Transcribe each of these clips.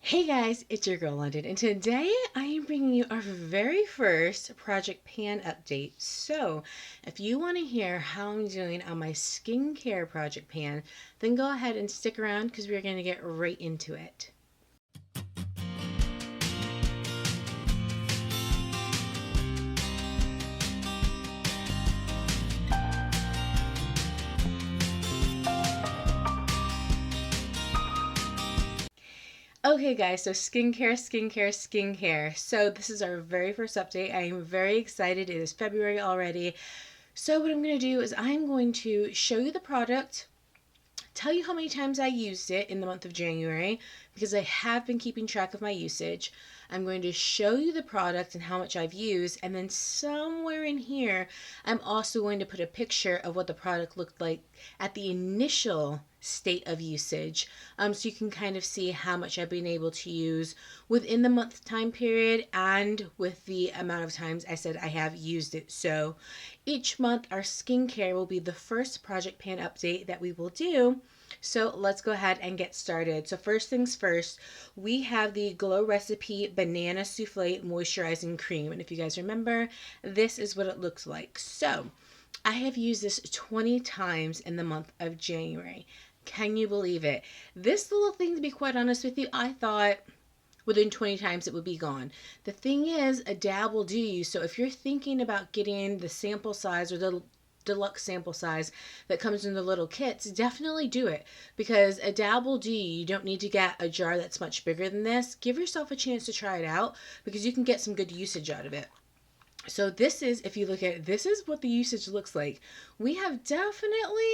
Hey guys, it's your girl London, and today I am bringing you our very first Project Pan update. So, if you want to hear how I'm doing on my skincare Project Pan, then go ahead and stick around because we're going to get right into it. Okay guys, so skincare. So this is our very first update. I am very excited. It is February already. So what I'm going to do is I'm going to show you the product, tell you how many times I used it in the month of January because I have been keeping track of my usage. I'm going to show you the product and how much I've used, and then somewhere in here I'm also going to put a picture of what the product looked like at the initial state of usage, so you can kind of see how much I've been able to use within the month time period and with the amount of times I said I have used it. So each month our skincare will be the first Project Pan update that we will do. So let's go ahead and get started. So first things first, we have the Glow Recipe Banana Soufflé Moisturizing Cream. And if you guys remember, this is what it looks like. So I have used this 20 times in the month of January. Can you believe it? This little thing, to be quite honest with you, I thought within 20 times it would be gone. The thing is, a dab will do you. So if you're thinking about getting the sample size or the deluxe sample size that comes in the little kits, definitely do it, because a dab will do you. You don't need to get a jar that's much bigger than this. Give yourself a chance to try it out because you can get some good usage out of it. So this is, if you look at it, this is what the usage looks like. We've definitely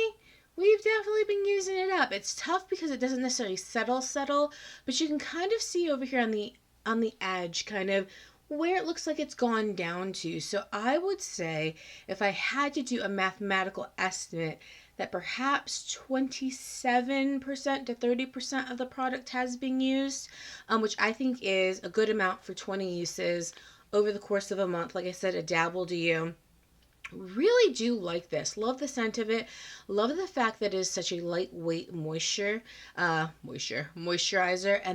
been using it up. It's tough because it doesn't necessarily settle, but you can kind of see over here on the edge kind of where it looks like it's gone down to. So I would say, if I had to do a mathematical estimate, that perhaps 27% to 30% of the product has been used, which I think is a good amount for 20 uses over the course of a month. Like I said, a dab will do you. Really do like this. Love the scent of it. Love the fact that it is such a lightweight moisturizer, and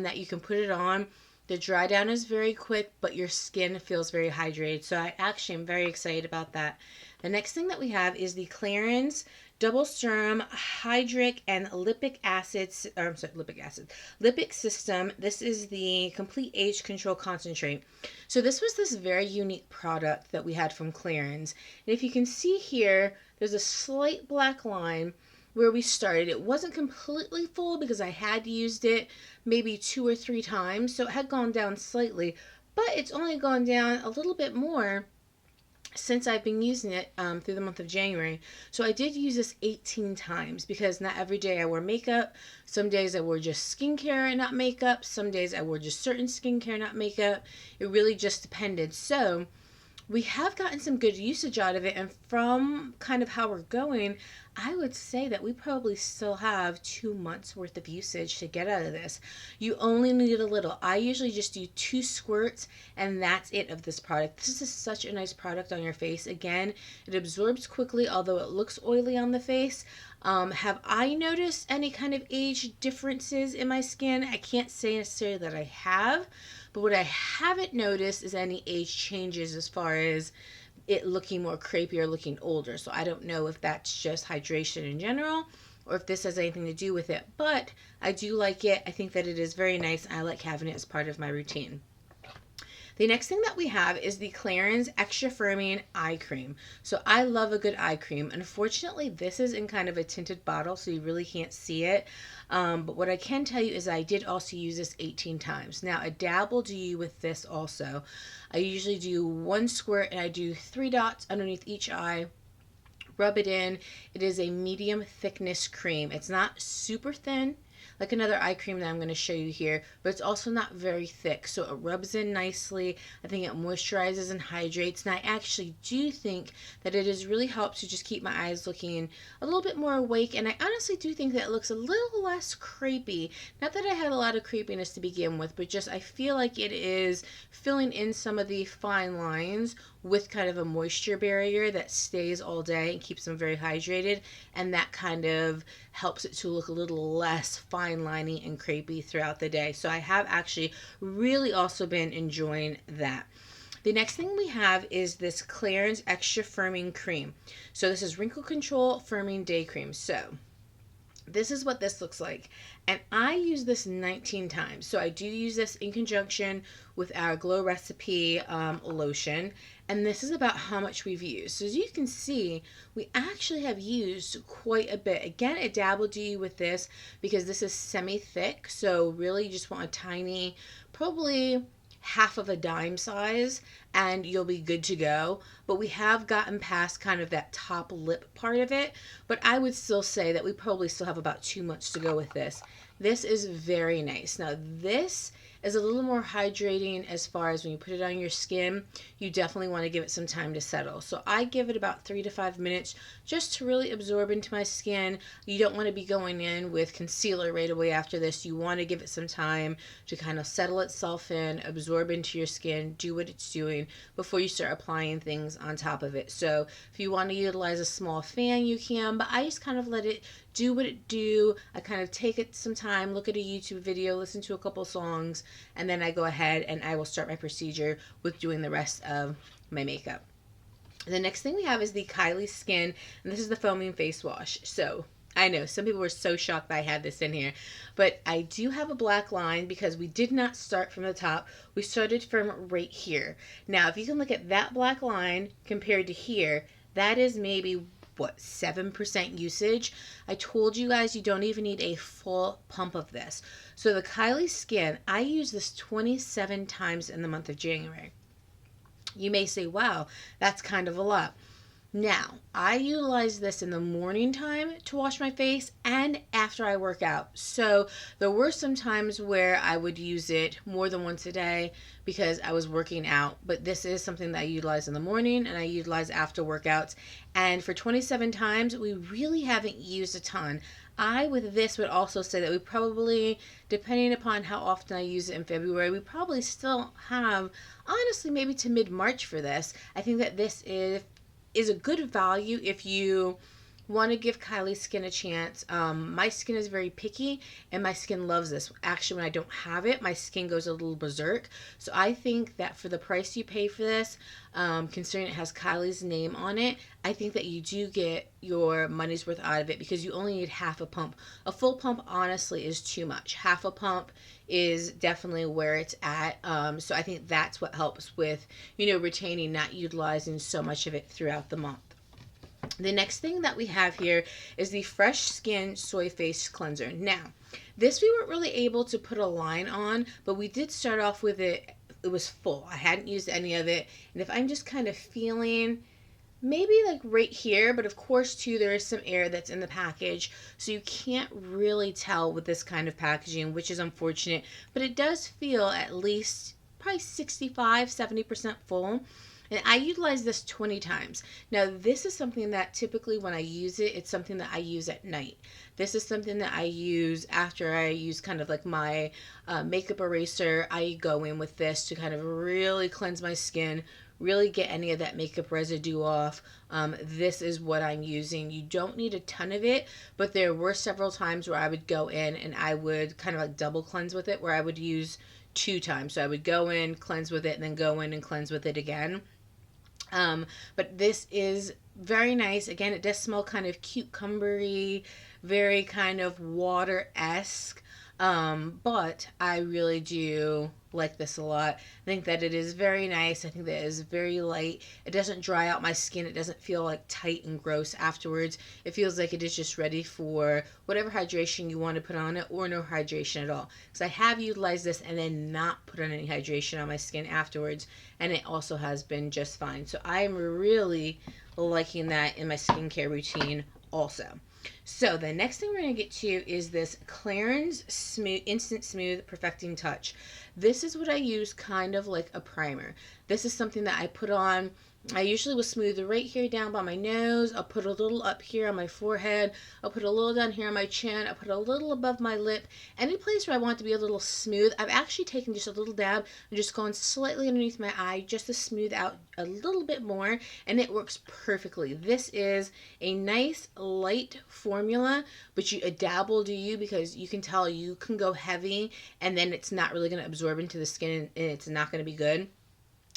that you can put it on. The dry down is very quick, but your skin feels very hydrated. So I actually am very excited about that. The next thing that we have is the Clarins Double Serum Hydric and Lipic Acids, or I'm sorry, Lipic System. This is the Complete Age Control Concentrate. So this was this very unique product that we had from Clarins. And if you can see here, there's a slight black line where we started. It wasn't completely full because I had used it maybe 2 or 3 times, so it had gone down slightly, but it's only gone down a little bit more since I've been using it through the month of January. So I did use this 18 times because not every day I wear makeup. Some days I wore just skincare and not makeup. Some days I wore just certain skincare, not makeup. It really just depended. So we have gotten some good usage out of it, and from kind of how we're going, I would say that we probably still have 2 months worth of usage to get out of this. You only need a little. I usually just do 2 squirts and that's it of this product. This is such a nice product on your face. Again, it absorbs quickly, although it looks oily on the face. Have I noticed any kind of age differences in my skin? I can't say necessarily that I have, but what I haven't noticed is any age changes as far as it looking more crepey or looking older. So I don't know if that's just hydration in general or if this has anything to do with it. But I do like it. I think that it is very nice. I like having it as part of my routine. The next thing that we have is the Clarins Extra Firming Eye Cream. So I love a good eye cream. Unfortunately, this is in kind of a tinted bottle, so you really can't see it. But what I can tell you is I did also use this 18 times. Now, a dab will do you with this also. I usually do 1 squirt and I do 3 dots underneath each eye. Rub it in. It is a medium thickness cream. It's not super thin like another eye cream that I'm going to show you here, but it's also not very thick, so it rubs in nicely. I think it moisturizes and hydrates, and I actually do think that it has really helped to just keep my eyes looking a little bit more awake, and I honestly do think that it looks a little less crepey. Not that I had a lot of crepiness to begin with, but just I feel like it is filling in some of the fine lines with kind of a moisture barrier that stays all day and keeps them very hydrated, and that kind of helps it to look a little less fine liney and crepey throughout the day. So I have actually really also been enjoying that. The next thing we have is this Clarins Extra Firming Cream. So this is Wrinkle Control Firming Day Cream. So this is what this looks like. And I use this 19 times. So I do use this in conjunction with our Glow Recipe lotion. And this is about how much we've used. So as you can see, we actually have used quite a bit. Again, a dab will do you with this because this is semi-thick. So really you just want a tiny, probably half of a dime size, and you'll be good to go. But we have gotten past kind of that top lip part of it, but I would still say that we probably still have about 2 months to go with this. This is very nice. Now this is a little more hydrating as far as when you put it on your skin. You definitely want to give it some time to settle. So I give it about 3 to 5 minutes just to really absorb into my skin. You don't want to be going in with concealer right away after this. You want to give it some time to kind of settle itself in, absorb into your skin, do what it's doing before you start applying things on top of it. So if you want to utilize a small fan, you can, but I just kind of let it do what it do. I kind of take it some time, look at a YouTube video, listen to a couple songs, and then I go ahead and I will start my procedure with doing the rest of my makeup. The next thing we have is the Kylie Skin, and this is the foaming face wash. So I know some people were so shocked that I had this in here, but I do have a black line because we did not start from the top. We started from right here. Now, if you can look at that black line compared to here, that is maybe what, 7% usage. I told you guys you don't even need a full pump of this. So the Kylie Skin, I use this 27 times in the month of January. You may say, wow, that's kind of a lot. Now, I utilize this in the morning time to wash my face and after I work out. So there were some times where I would use it more than once a day because I was working out. But this is something that I utilize in the morning and I utilize after workouts. And for 27 times, we really haven't used a ton. I, with this, would also say that we probably, depending upon how often I use it in February, we probably still have, honestly, maybe to mid-March for this. I think that this is a good value if you want to give Kylie Skin a chance. My skin is very picky and my skin loves this. Actually, when I don't have it, my skin goes a little berserk. So I think that for the price you pay for this, considering it has Kylie's name on it, I think that you do get your money's worth out of it because you only need half a pump. A full pump, honestly, is too much. Half a pump is definitely where it's at. So I think that's what helps with, retaining, not utilizing so much of it throughout the month. The next thing that we have here is the Fresh Skin Soy Face Cleanser. Now, this we weren't really able to put a line on, but we did start off with it. It was full. I hadn't used any of it. And if I'm just kind of feeling maybe like right here, but of course too, there is some air that's in the package. So you can't really tell with this kind of packaging, which is unfortunate, but it does feel at least probably 65-70% full. And I utilize this 20 times. Now, this is something that typically when I use it, it's something that I use at night. This is something that I use after I use kind of like my makeup eraser. I go in with this to kind of really cleanse my skin, really get any of that makeup residue off. This is what I'm using. You don't need a ton of it, but there were several times where I would go in and I would kind of like double cleanse with it, where I would use 2 times. So I would go in, cleanse with it, and then go in and cleanse with it again. But this is very nice. Again, it does smell kind of cucumbery, very kind of water-esque. But I really do like this a lot. I think that it is very nice. I think that it is very light. It doesn't dry out my skin. It doesn't feel like tight and gross afterwards. It feels like it is just ready for whatever hydration you want to put on it, or no hydration at all. Because I have utilized this and then not put on any hydration on my skin afterwards, and it also has been just fine. So I'm really liking that in my skincare routine also. So the next thing we're going to get to is this Clarins Instant Smooth Perfecting Touch. This is what I use kind of like a primer. This is something that I put on I usually will smooth right here down by my nose. I'll put a little up here on my forehead. I'll put a little down here on my chin. I'll put a little above my lip. Any place where I want it to be a little smooth. I've actually taken just a little dab and just gone slightly underneath my eye just to smooth out a little bit more, and it works perfectly. This is a nice light formula, but a dab will do you, because you can tell you can go heavy and then it's not really going to absorb into the skin and it's not going to be good.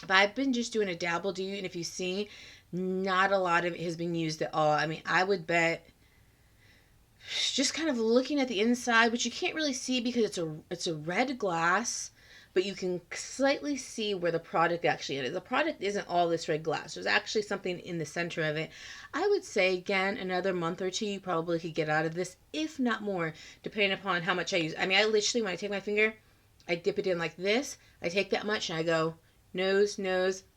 But I've been just doing a dabble do, and if you see, not a lot of it has been used at all. I mean, I would bet, just kind of looking at the inside, which you can't really see because it's a red glass, but you can slightly see where the product actually is. The product isn't all this red glass. There's actually something in the center of it. I would say, again, another month or two, you probably could get out of this, if not more, depending upon how much I use. I mean, I literally, when I take my finger, I dip it in like this. I take that much and I go nose,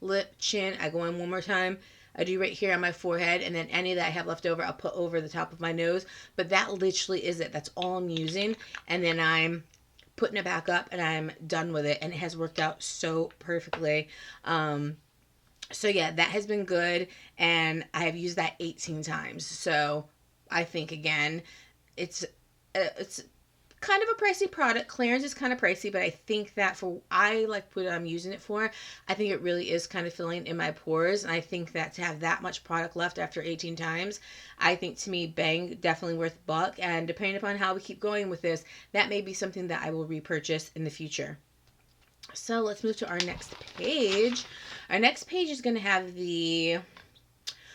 lip, chin. I go in one more time. I do right here on my forehead, and then any that I have left over, I'll put over the top of my nose. But that literally is it. That's all I'm using. And then I'm putting it back up, and I'm done with it. And it has worked out so perfectly. So yeah, that has been good. And I have used that 18 times. So I think, again, it's kind of a pricey product. Clarins is kind of pricey, but I think that I like what I'm using it for. I think it really is kind of filling in my pores, and I think that to have that much product left after 18 times, I think, to me, bang, definitely worth a buck. And depending upon how we keep going with this, that may be something that I will repurchase in the future. So let's move to our next page. Our next page is going to have the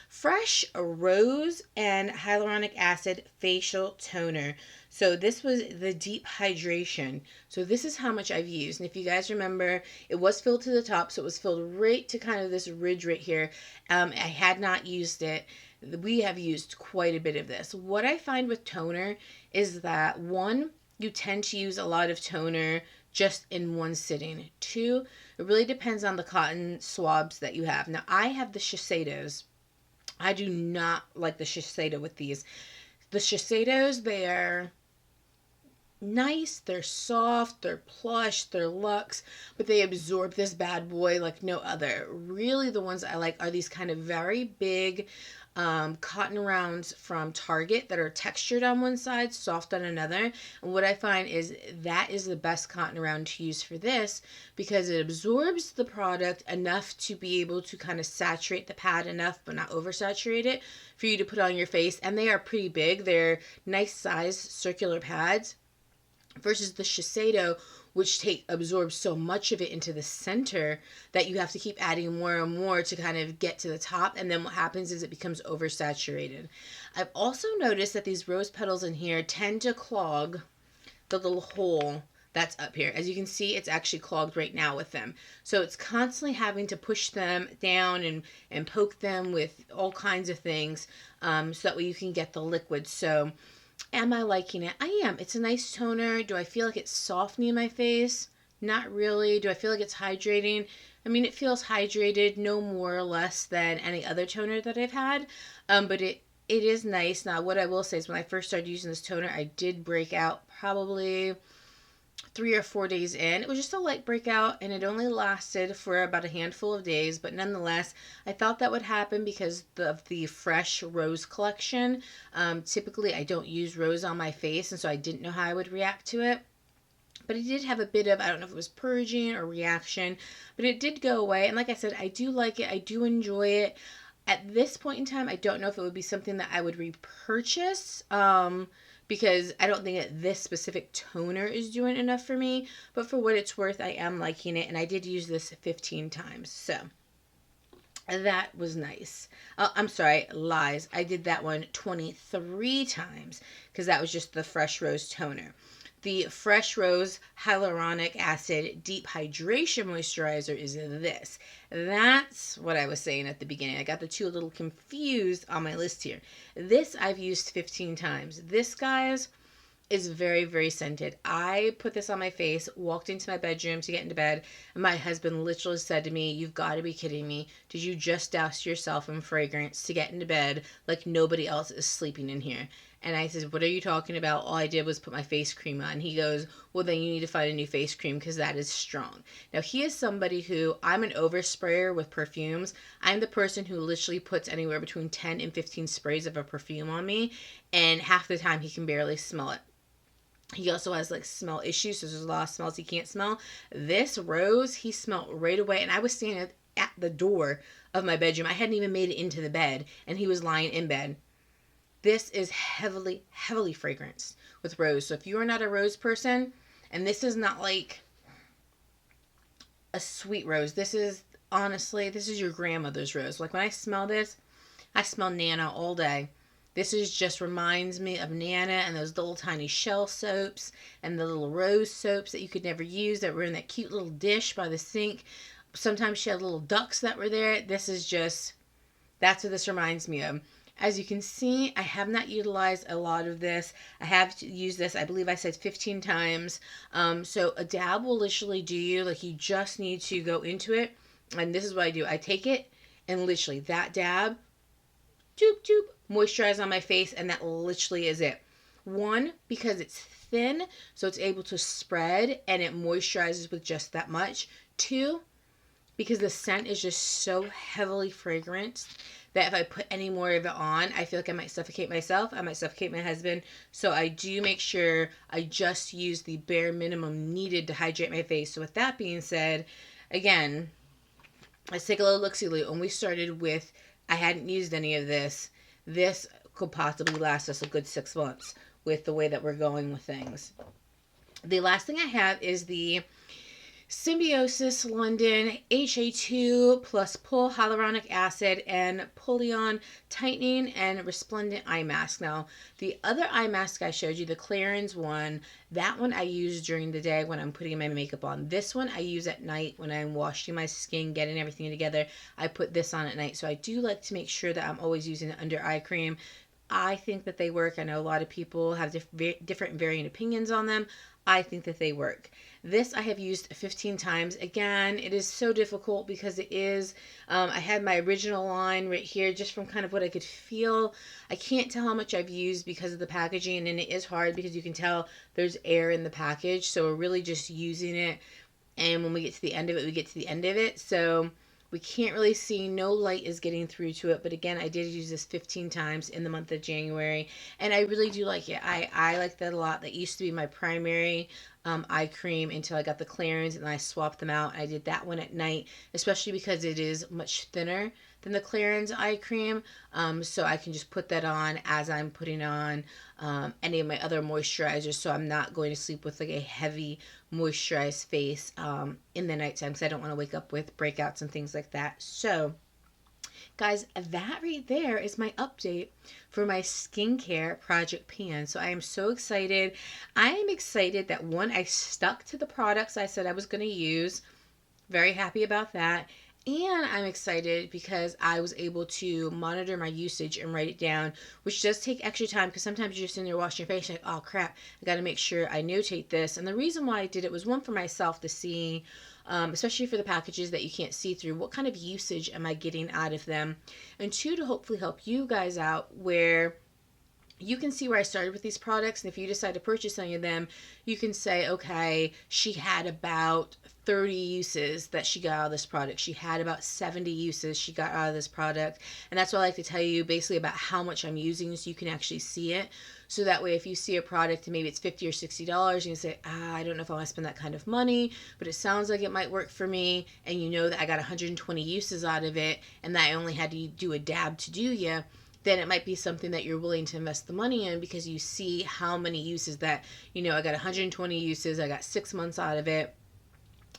Fresh Rose and Hyaluronic Acid Facial Toner. So this was the deep hydration. So this is how much I've used. And if you guys remember, it was filled to the top. So it was filled right to kind of this ridge right here. I had not used it. We have used quite a bit of this. What I find with toner is that, one, you tend to use a lot of toner just in one sitting. Two, it really depends on the cotton swabs that you have. Now, I have the Shiseidos. I do not like the Shiseido with these. The Shiseidos, they're nice, they're soft, they're plush, they're luxe, but they absorb this bad boy like no other. Really, the ones I like are these kind of very big cotton rounds from Target that are textured on one side, soft on another. And what I find is that is the best cotton round to use for this, because it absorbs the product enough to be able to kind of saturate the pad enough, but not oversaturate it, for you to put on your face. And they are pretty big. They're nice size circular pads, versus the Shiseido, which absorbs so much of it into the center that you have to keep adding more and more to kind of get to the top. And then what happens is it becomes oversaturated. I've also noticed that these rose petals in here tend to clog the little hole that's up here. As you can see, it's actually clogged right now with them. So it's constantly having to push them down and poke them with all kinds of things, so that way you can get the liquid. So am I liking it? I am. It's a nice toner. Do I feel like it's softening my face? Not really. Do I feel like it's hydrating? I mean, it feels hydrated, no more or less than any other toner that I've had. But it is nice. Now, what I will say is, when I first started using this toner, I did break out probably 3 or 4 days in. It was just a light breakout, and it only lasted for about a handful of days, but nonetheless, I thought that would happen because of the Fresh Rose collection. Typically, I don't use rose on my face, and so I didn't know how I would react to it. But it did have a bit of, I don't know if it was purging or reaction, but it did go away. And like I said, I do like it. I do enjoy it. At this point in time, I don't know if it would be something that I would repurchase, because I don't think that this specific toner is doing enough for me. But for what it's worth, I am liking it. And I did use this 15 times. So that was nice. I'm sorry, lies. I did that one 23 times, because that was just the Fresh Rose toner. The Fresh Rose Hyaluronic Acid Deep Hydration Moisturizer is this. That's what I was saying at the beginning. I got the two a little confused on my list here. This I've used 15 times. This, guys, is very, very scented. I put this on my face, walked into my bedroom to get into bed, and my husband literally said to me, "You've got to be kidding me. Did you just douse yourself in fragrance to get into bed like nobody else is sleeping in here?" And I said, what are you talking about? All I did was put my face cream on. He goes, well, then you need to find a new face cream because that is strong. Now, he is somebody who, I'm an oversprayer with perfumes. I'm the person who literally puts anywhere between 10 and 15 sprays of a perfume on me, and half the time he can barely smell it. He also has like smell issues, so there's a lot of smells he can't smell. This rose, he smelled right away, and I was standing at the door of my bedroom. I hadn't even made it into the bed, and he was lying in bed. This is heavily, heavily fragranced with rose. So if you are not a rose person, and this is not like a sweet rose, this is honestly, this is your grandmother's rose. Like when I smell this, I smell Nana all day. This is just reminds me of Nana and those little tiny shell soaps and the little rose soaps that you could never use that were in that cute little dish by the sink. Sometimes she had little ducks that were there. This is just, that's what this reminds me of. As you can see, I have not utilized a lot of this. I have used this, I believe I said 15 times. So a dab will literally do you. Like you just need to go into it. And this is what I do. I take it and literally that dab, doop, doop, moisturize on my face, and that literally is it. One, because it's thin, so it's able to spread and it moisturizes with just that much. Two, because the scent is just so heavily fragranced that if I put any more of it on, I feel like I might suffocate myself. I might suffocate my husband. So I do make sure I just use the bare minimum needed to hydrate my face. So with that being said, again, let's take a little look-see-loo. When we started with, I hadn't used any of this. This could possibly last us a good 6 months with the way that we're going with things. The last thing I have is the Symbiosis London HA2 plus Pull Hyaluronic Acid and Pullion Tightening and Resplendent Eye Mask. Now, the other eye mask I showed you, the Clarins one, that one I use during the day when I'm putting my makeup on. This one I use at night when I'm washing my skin, getting everything together. I put this on at night. So I do like to make sure that I'm always using an under eye cream. I think that they work. I know a lot of people have different varying opinions on them. I think that they work. This I have used 15 times. Again, it is so difficult because it is, I had my original line right here just from kind of what I could feel. I can't tell how much I've used because of the packaging, and it is hard because you can tell there's air in the package. So we're really just using it, and when we get to the end of it, we get to the end of it. So we can't really see, no light is getting through to it. But again, I did use this 15 times in the month of January, and I really do like it. I like that a lot. That used to be my primary eye cream until I got the Clarins, and I swapped them out. I did that one at night, especially because it is much thinner than the Clarins eye cream. So I can just put that on as I'm putting on any of my other moisturizers, so I'm not going to sleep with like a heavy moisturized face in the nighttime because I don't want to wake up with breakouts and things like that. So guys, that right there is my update for my skincare project pan. So I am so excited. I am excited that one, I stuck to the products I said I was going to use. Very happy about that. And I'm excited because I was able to monitor my usage and write it down, which does take extra time because sometimes you're just in there washing your face and like, oh crap, I got to make sure I notate this. And the reason why I did it was one, for myself to see, especially for the packages that you can't see through, what kind of usage am I getting out of them? And two, to hopefully help you guys out where you can see where I started with these products, and if you decide to purchase any of them, you can say, okay, she had about 30 uses that she got out of this product. She had about 70 uses she got out of this product. And that's what I like to tell you basically about how much I'm using so you can actually see it. So that way, if you see a product and maybe it's $50 or $60, you can say, I don't know if I want to spend that kind of money, but it sounds like it might work for me. And you know that I got 120 uses out of it and that I only had to do a dab to do ya. Then it might be something that you're willing to invest the money in because you see how many uses that, you know, I got 120 uses, I got 6 months out of it,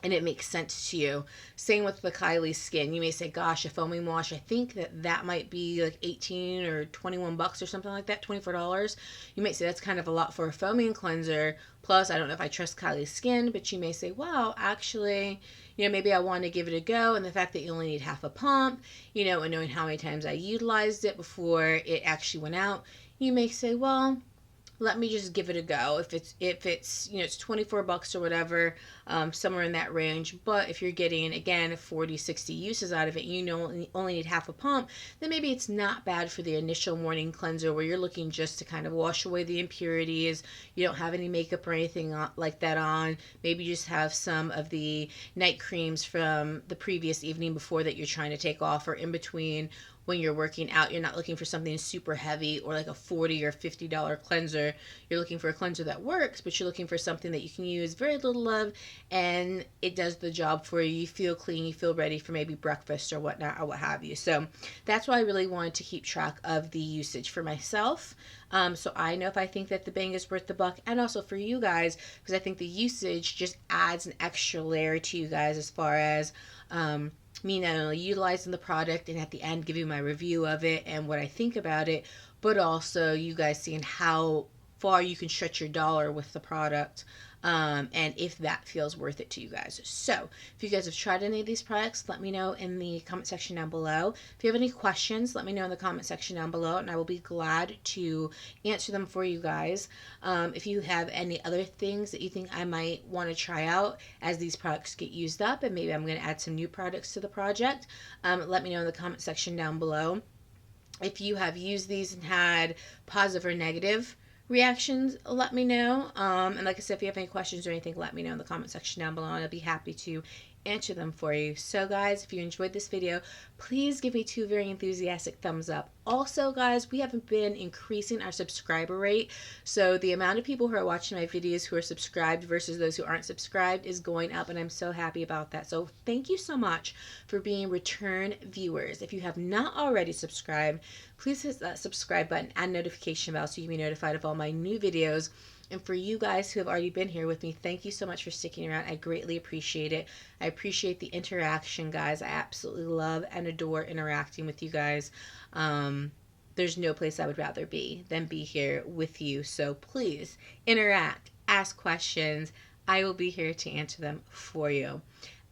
and it makes sense to you. Same with the Kylie Skin. You may say, gosh, a foaming wash, I think that might be like 18 or 21 bucks or something like that, $24. You might say that's kind of a lot for a foaming cleanser. Plus, I don't know if I trust Kylie Skin, but you may say, wow, actually, you know, maybe I want to give it a go. And the fact that you only need half a pump, you know, and knowing how many times I utilized it before it actually went out, you may say, well, let me just give it a go. If it's it's $24 or whatever, somewhere in that range. But if you're getting, again, 40, 60 uses out of it, only need half a pump, then maybe it's not bad for the initial morning cleanser where you're looking just to kind of wash away the impurities. You don't have any makeup or anything like that on. Maybe you just have some of the night creams from the previous evening before that you're trying to take off, or in between when you're working out. You're not looking for something super heavy or like a $40 or $50 cleanser. You're looking for a cleanser that works, but you're looking for something that you can use very little of, and it does the job for you. You feel clean, you feel ready for maybe breakfast or whatnot or what have you. So that's why I really wanted to keep track of the usage for myself. So I know if I think that the bang is worth the buck, and also for you guys, because I think the usage just adds an extra layer to you guys as far as me not only utilizing the product and at the end giving my review of it and what I think about it, but also you guys seeing how far you can stretch your dollar with the product, and if that feels worth it to you guys. So if you guys have tried any of these products, let me know in the comment section down below. If you have any questions, let me know in the comment section down below, and I will be glad to answer them for you guys. If you have any other things that you think I might want to try out as these products get used up, and maybe I'm going to add some new products to the project, let me know in the comment section down below. If you have used these and had positive or negative reactions, let me know. And like I said, if you have any questions or anything, let me know in the comment section down below, and I'll be happy to answer them for you. So guys, if you enjoyed this video, please give me 2 very enthusiastic thumbs up. Also guys, we haven't been increasing our subscriber rate, so the amount of people who are watching my videos who are subscribed versus those who aren't subscribed is going up, and I'm so happy about that. So thank you so much for being return viewers. If you have not already subscribed, please hit that subscribe button and notification bell so you can be notified of all my new videos. And for you guys who have already been here with me, thank you so much for sticking around. I greatly appreciate it. I appreciate the interaction, guys. I absolutely love and adore interacting with you guys. There's no place I would rather be than be here with you. So please interact, ask questions. I will be here to answer them for you.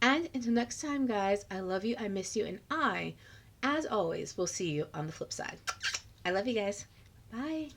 And until next time, guys, I love you, I miss you, and I, as always, will see you on the flip side. I love you guys. Bye.